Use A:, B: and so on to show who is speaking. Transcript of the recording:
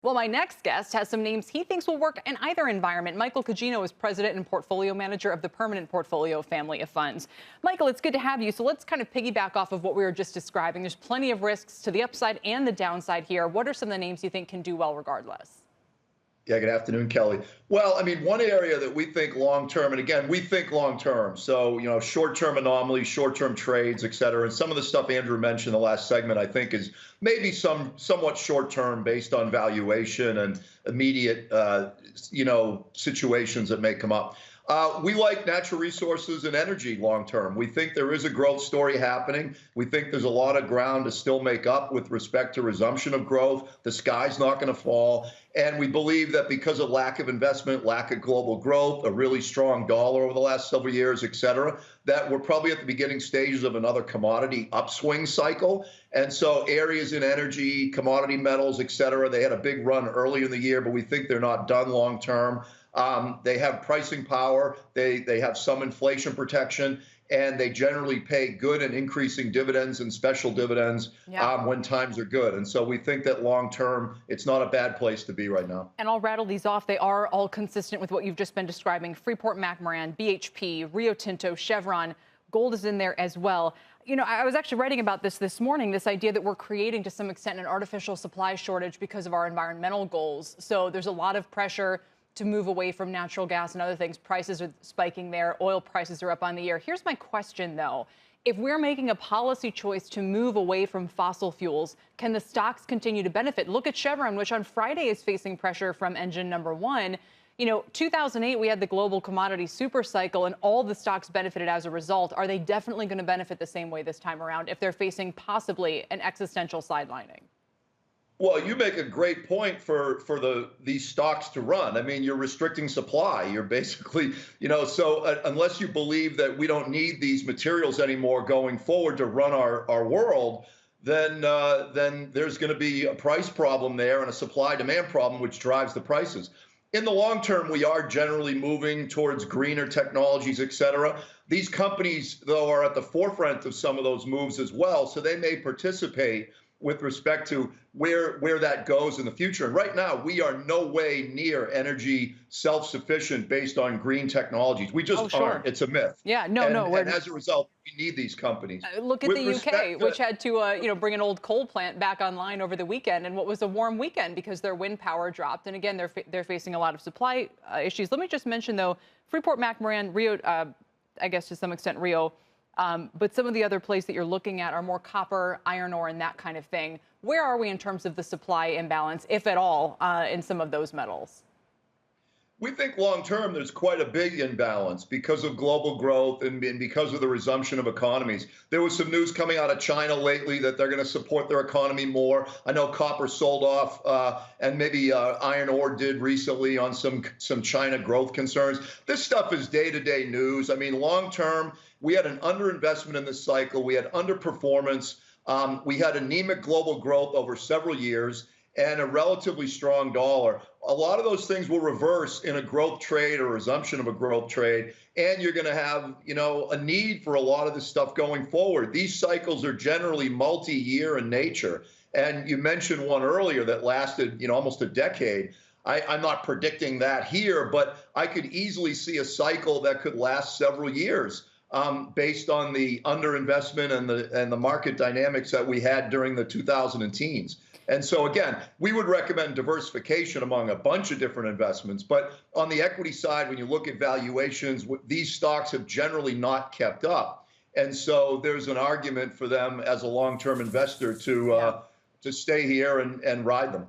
A: Well, my next guest has some names he thinks will work in either environment. Michael Cuggino is president and portfolio manager of the Permanent Portfolio family of funds. Michael, it's good to have you. So let's kind of piggyback off of what we were just describing. There's plenty of risks to the upside and the downside here. What are some of the names you think can do well regardless?
B: Yeah, good afternoon, Kelly. Well, I mean, one area that we think long-term, and again, we think long-term. So, short-term anomalies, short-term trades, et cetera. And some of the stuff Andrew mentioned in the last segment, I think, is maybe somewhat short-term based on valuation and immediate, situations that may come up. We like natural resources and energy long-term. We think there is a growth story happening. We think there's a lot of ground to still make up with respect to resumption of growth. The sky's not going to fall. And we believe that because of lack of investment, lack of global growth, a really strong dollar over the last several years, et cetera, that we're probably at the beginning stages of another commodity upswing cycle. And so areas in energy, commodity metals, et cetera, they had a big run early in the year, but we think they're not done long term. They have pricing power. They have some inflation protection, and they generally pay good and increasing dividends and special dividends when times are good. And so we think that long term, it's not a bad place to be right now.
A: And I'll rattle these off. They are all consistent with what you've just been describing. Freeport-McMoRan, BHP, Rio Tinto, Chevron. Gold is in there as well. I was actually writing about this morning, this idea that we're creating to some extent an artificial supply shortage because of our environmental goals. So there's a lot of pressure to move away from natural gas and other things. Prices are spiking there. Oil prices are up on the year. Here's my question, though. If we're making a policy choice to move away from fossil fuels, can the stocks continue to benefit? Look at Chevron, which on Friday is facing pressure from engine number one. 2008, we had the global commodity super cycle, and all the stocks benefited as a result. Are they definitely going to benefit the same way this time around if they're facing possibly an existential sidelining?
B: Well, you make a great point for these stocks to run. I mean, you're restricting supply. You're basically, unless you believe that we don't need these materials anymore going forward to run our world, then there's going to be a price problem there and a supply-demand problem, which drives the prices. In the long term, we are generally moving towards greener technologies, et cetera. These companies, though, are at the forefront of some of those moves as well, so they may participate with respect to where that goes in the future. And right now, we are no way near energy self-sufficient based on green technologies. We just aren't. It's a myth.
A: Yeah,
B: and as a result, we need these companies.
A: Look at the UK, which had to, bring an old coal plant back online over the weekend, and what was a warm weekend because their wind power dropped. And again, they're facing a lot of supply issues. Let me just mention, though, Freeport-McMoRan, Rio, I guess to some extent Rio, but some of the other plays that you're looking at are more copper, iron ore, and that kind of thing. Where are we in terms of the supply imbalance, if at all, in some of those metals?
B: We think long term there's quite a big imbalance because of global growth and because of the resumption of economies. There was some news coming out of China lately that they're going to support their economy more. I know copper sold off, and maybe iron ore did recently on some China growth concerns. This stuff is day-to-day news. I mean, long term, we had an underinvestment in this cycle. We had underperformance. We had anemic global growth over several years and a relatively strong dollar. A lot of those things will reverse in a growth trade or resumption of a growth trade, and you're going to have, a need for a lot of this stuff going forward. These cycles are generally multi-year in nature, and you mentioned one earlier that lasted, almost a decade. I'm not predicting that here, but I could easily see a cycle that could last several years. Based on the underinvestment and the market dynamics that we had during the 2010s. And so, again, we would recommend diversification among a bunch of different investments. But on the equity side, when you look at valuations, these stocks have generally not kept up. And so there's an argument for them as a long-term investor to stay here and ride them.